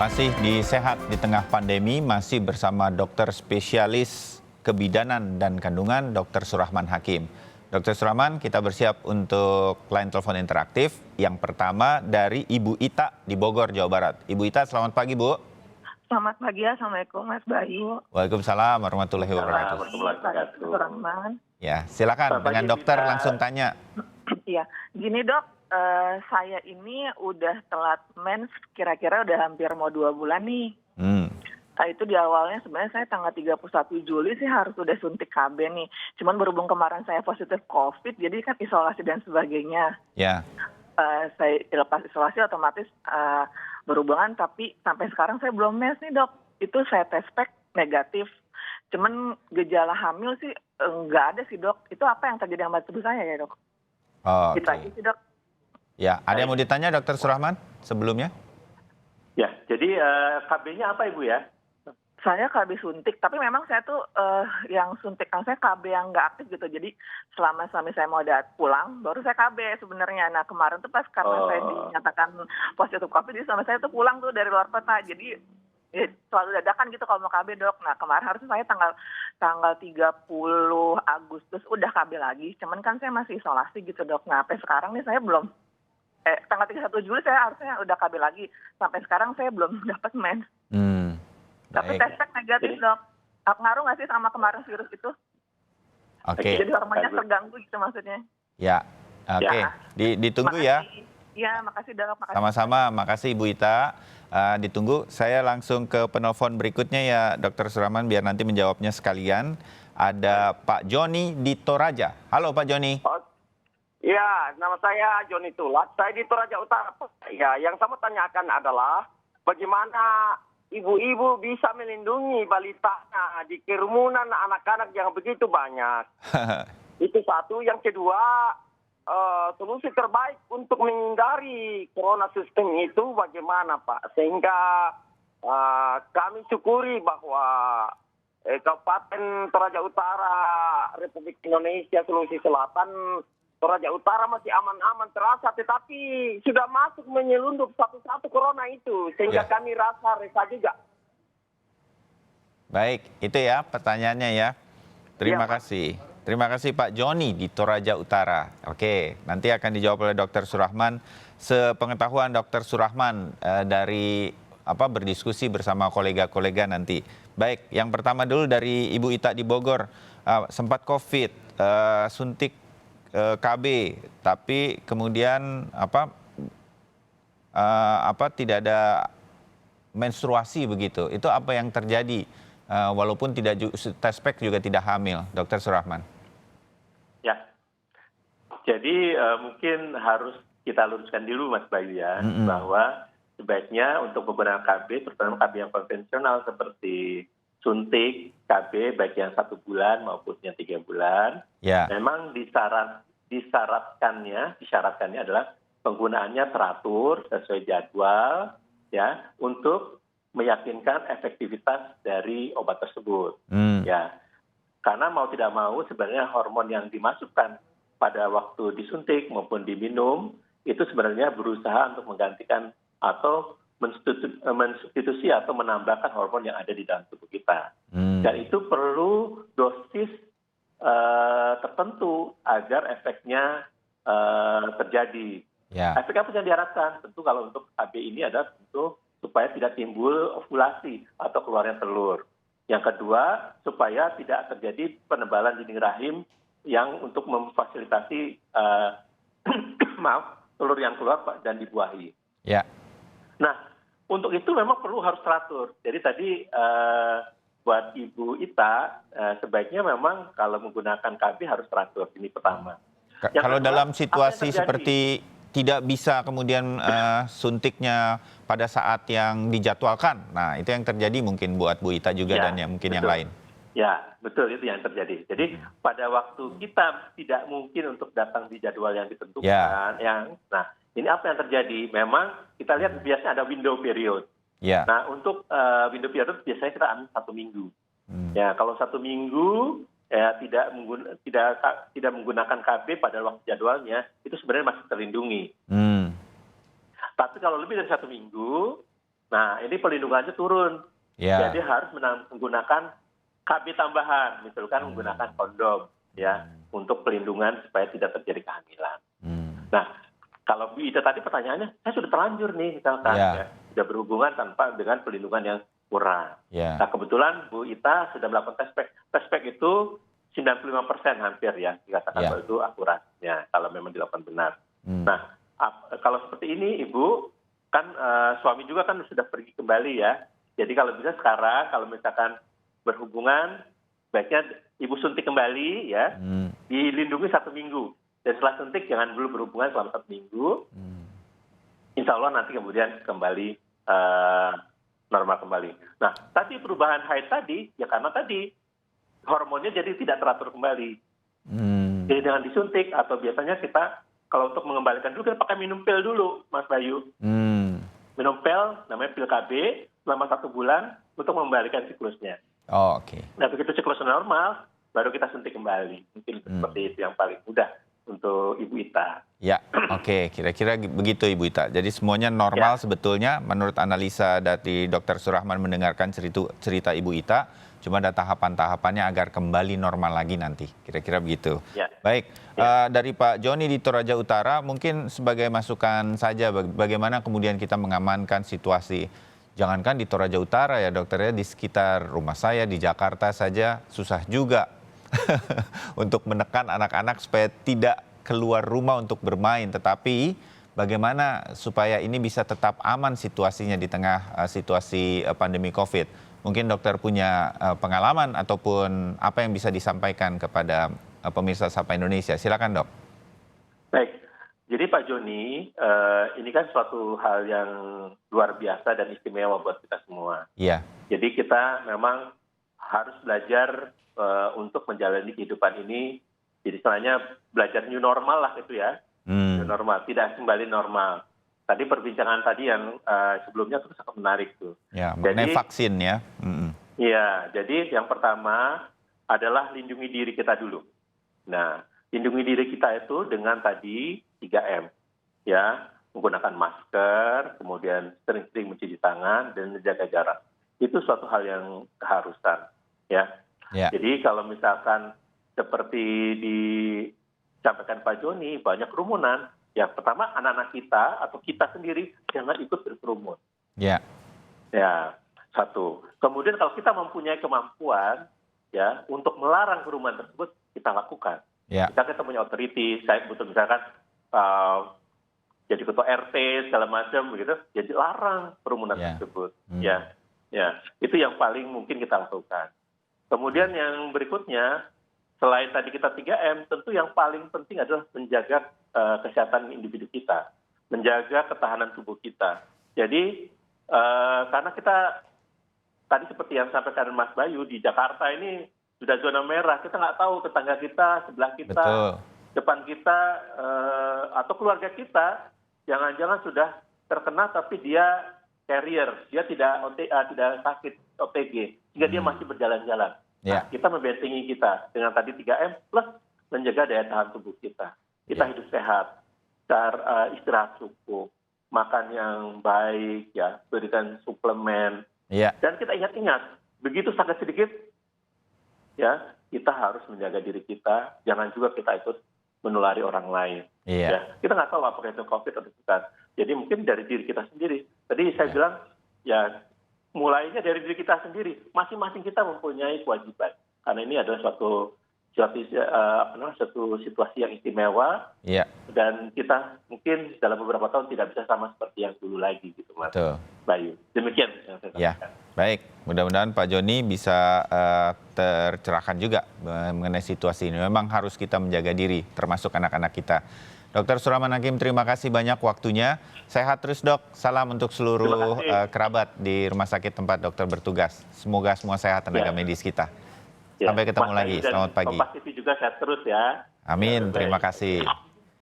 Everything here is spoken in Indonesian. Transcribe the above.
Masih di Sehat di tengah pandemi, masih bersama dokter spesialis kebidanan dan kandungan, Dr. Surahman Hakim. Dr. Surahman, kita bersiap untuk line telepon interaktif. Yang pertama dari Ibu Ita di Bogor, Jawa Barat. Ibu Ita, selamat pagi, Bu. Selamat pagi, Assalamualaikum Mas Bayu. Waalaikumsalam warahmatullahi wabarakatuh. Pak Surahman. Ya, silakan dengan dokter langsung tanya. Iya, gini dok, saya ini udah telat mens, kira-kira udah hampir mau 2 bulan nih. Itu di awalnya sebenarnya saya tanggal 31 Juli sih harus udah suntik KB nih. Cuman berhubung kemarin saya positif COVID, jadi kan isolasi dan sebagainya. Ya. Saya lepas isolasi otomatis berhubungan, tapi sampai sekarang saya belum mens nih dok. Itu saya tes pack negatif. Cuman gejala hamil sih nggak ada sih dok. Itu apa yang terjadi sama tubuh saya ya dok? Oh, Itu aja sih dok. Ya, ada yang mau ditanya Dr. Surahman sebelumnya? Ya, jadi KB-nya apa Ibu ya? Saya KB suntik, tapi memang saya tuh yang suntikan saya KB yang nggak aktif gitu. Jadi selama suami saya mau pulang, baru saya KB sebenarnya. Nah kemarin tuh pas karena saya dinyatakan positif COVID, jadi suami saya tuh pulang tuh dari luar kota. Jadi ya, selalu dadakan gitu kalau mau KB dok. Nah kemarin harusnya saya tanggal 30 Agustus udah KB lagi. Cuman kan saya masih isolasi gitu dok. Nah sampai sekarang nih saya belum, tanggal 31 Juli saya harusnya udah KB lagi. Sampai sekarang saya belum dapat mens. Tapi tes pack negatif dok. Ngaruh nggak sih sama kemarin virus itu? Oke. Jadi hormonnya terganggu gitu maksudnya. Ya, oke. Ditunggu ya. Iya, makasih dok. Makasih. Sama-sama, makasih Ibu Ita. Ditunggu, saya langsung ke penelpon berikutnya ya Dr. Surahman biar nanti menjawabnya sekalian. Ada Pak Joni di Toraja. Halo Pak Joni. Ya, nama saya Joni Tulat. Saya di Toraja Utara. Ya, yang saya mau tanyakan adalah bagaimana ibu-ibu bisa melindungi balitanya di kerumunan anak-anak yang begitu banyak. Itu satu. Yang kedua, solusi terbaik untuk menghindari corona system itu bagaimana Pak? Sehingga kami syukuri bahwa Kabupaten Toraja Utara, Republik Indonesia, Sulawesi Selatan, Toraja Utara masih aman-aman terasa, tetapi sudah masuk menyelundup satu-satu corona itu, sehingga kami rasa resah juga. Baik, itu ya pertanyaannya ya. Terima kasih. Terima kasih Pak Joni di Toraja Utara. Oke, nanti akan dijawab oleh Dr. Surahman. Sepengetahuan Dr. Surahman dari berdiskusi bersama kolega-kolega nanti. Baik, yang pertama dulu dari Ibu Ita di Bogor, sempat COVID, suntik KB, tapi kemudian tidak ada menstruasi begitu. Itu apa yang terjadi? Walaupun tidak tes pack juga tidak hamil, Dr. Surahman. Ya, jadi mungkin harus kita luruskan dulu Mas Bayu ya, bahwa sebaiknya untuk beberapa KB, terutama KB yang konvensional seperti suntik, KB baik yang 1 bulan maupun yang 3 bulan, memang disyaratkannya adalah penggunaannya teratur sesuai jadwal ya untuk meyakinkan efektivitas dari obat tersebut. Ya, karena mau tidak mau sebenarnya hormon yang dimasukkan pada waktu disuntik maupun diminum itu sebenarnya berusaha untuk menggantikan atau mensubstitusi atau menambahkan hormon yang ada di dalam tubuh kita. Dan itu perlu dosis tertentu agar efeknya terjadi. Efek apa yang diharapkan? Tentu kalau untuk KB ini adalah tentu supaya tidak timbul ovulasi atau keluarnya telur. Yang kedua, supaya tidak terjadi penebalan dinding rahim yang untuk memfasilitasi telur yang keluar dan dibuahi. Nah, untuk itu memang harus teratur. Jadi tadi buat Ibu Ita, sebaiknya memang kalau menggunakan KB harus teratur. Ini pertama. Kalau dalam situasi seperti tidak bisa kemudian suntiknya pada saat yang dijadwalkan, nah itu yang terjadi mungkin buat Bu Ita juga dan yang mungkin yang lain. Ya, betul itu yang terjadi. Jadi pada waktu kita tidak mungkin untuk datang di jadwal yang ditentukan, nah ini apa yang terjadi? Memang kita lihat biasanya ada window period. Nah untuk window period biasanya kita ambil 1 minggu. Ya kalau 1 minggu tidak menggunakan KB pada waktu jadwalnya, itu sebenarnya masih terlindungi. Tapi kalau lebih dari 1 minggu, Nah, ini pelindungannya turun. Ya. Jadi harus menggunakan KB tambahan, misalkan menggunakan kondom, ya, untuk pelindungan supaya tidak terjadi kehamilan. Nah, kalau Bu Ita tadi pertanyaannya, saya sudah terlanjur nih, misalkan, ya, sudah berhubungan tanpa dengan pelindungan yang kurang. Nah, kebetulan Bu Ita sudah melakukan tes pack. Tes pack itu 95% hampir ya, dikatakan bahwa itu akurat, ya, kalau memang dilakukan benar. Nah, kalau seperti ini, Ibu, kan suami juga kan sudah pergi kembali ya. Jadi kalau bisa sekarang, kalau misalkan berhubungan, baiknya Ibu suntik kembali ya, dilindungi 1 minggu. Dan setelah suntik jangan dulu berhubungan selama 1 minggu. Insya Allah nanti kemudian kembali normal kembali. Nah, tadi perubahan haid tadi, ya karena tadi hormonnya jadi tidak teratur kembali. Jadi dengan disuntik atau biasanya kita kalau untuk mengembalikan dulu kita pakai minum pil dulu, Mas Bayu. Minum pil namanya pil KB selama 1 bulan untuk mengembalikan siklusnya. Oh, oke. Nah, begitu siklus normal, baru kita suntik kembali. Mungkin seperti itu yang paling mudah untuk Ibu Ita. Ya, oke. Kira-kira begitu Ibu Ita. Jadi semuanya normal sebetulnya menurut analisa dari Dr. Surahman mendengarkan cerita Ibu Ita. Cuma ada tahapan-tahapannya agar kembali normal lagi nanti. Kira-kira begitu. Ya. Baik, dari Pak Joni di Toraja Utara, mungkin sebagai masukan saja bagaimana kemudian kita mengamankan situasi. Jangankan di Toraja Utara ya dokter ya, di sekitar rumah saya di Jakarta saja susah juga untuk menekan anak-anak supaya tidak keluar rumah untuk bermain. Tetapi bagaimana supaya ini bisa tetap aman situasinya di tengah situasi pandemi COVID. Mungkin dokter punya pengalaman ataupun apa yang bisa disampaikan kepada pemirsa Sapa Indonesia. Silakan dok. Baik. Jadi Pak Joni, ini kan suatu hal yang luar biasa dan istimewa buat kita semua. Iya. Jadi kita memang harus belajar untuk menjalani kehidupan ini. Jadi istilahnya belajar new normal lah itu ya. New normal, tidak kembali normal. Tadi perbincangan tadi yang sebelumnya itu sangat menarik tuh. Ya, mengenai vaksin ya. Iya, jadi yang pertama adalah lindungi diri kita dulu. Nah, lindungi diri kita itu dengan tadi 3M, ya, menggunakan masker, kemudian sering-sering mencuci tangan dan menjaga jarak. Itu suatu hal yang keharusan, ya. Jadi kalau misalkan seperti disampaikan Pak Joni, banyak kerumunan, ya pertama anak-anak kita atau kita sendiri jangan ikut berkerumun. Ya, satu. Kemudian kalau kita mempunyai kemampuan, ya, untuk melarang kerumunan tersebut, kita lakukan. Kita punya otoriti, saya butuh misalkan jadi ketua RT segala macam begitu, jadi larang kerumunan tersebut. Ya, itu yang paling mungkin kita lakukan. Kemudian yang berikutnya, selain tadi kita 3M, tentu yang paling penting adalah menjaga kesehatan individu kita, menjaga ketahanan tubuh kita. Jadi karena kita tadi seperti yang sampaikan Mas Bayu di Jakarta ini sudah zona merah, kita nggak tahu tetangga kita, sebelah kita, depan kita, atau keluarga kita, jangan-jangan sudah terkena tapi dia carrier, dia tidak sakit OTG, sehingga dia masih berjalan-jalan. Nah, kita membentengi kita dengan tadi 3M plus menjaga daya tahan tubuh kita. Kita hidup sehat, istirahat cukup, makan yang baik, ya, berikan suplemen, dan kita ingat-ingat, begitu sakit sedikit, ya, kita harus menjaga diri kita, jangan juga kita ikut menulari orang lain. Ya, kita nggak tahu apakah itu COVID atau bukan. Jadi mungkin dari diri kita sendiri. Tadi saya bilang, ya, mulainya dari diri kita sendiri. Masing-masing kita mempunyai kewajiban. Karena ini adalah suatu situasi yang istimewa. Dan kita mungkin dalam beberapa tahun tidak bisa sama seperti yang dulu lagi, gitu, Mas Bayu. Demikian yang saya sampaikan. Baik, mudah-mudahan Pak Joni bisa tercerahkan juga mengenai situasi ini. Memang harus kita menjaga diri, termasuk anak-anak kita. Dr. Surahman Hakim, terima kasih banyak waktunya. Sehat terus dok, salam untuk seluruh kerabat di rumah sakit tempat dokter bertugas. Semoga semua sehat tenaga medis kita. Sampai ketemu lagi, selamat pagi. Kompas TV juga sehat terus ya. Amin, terima kasih.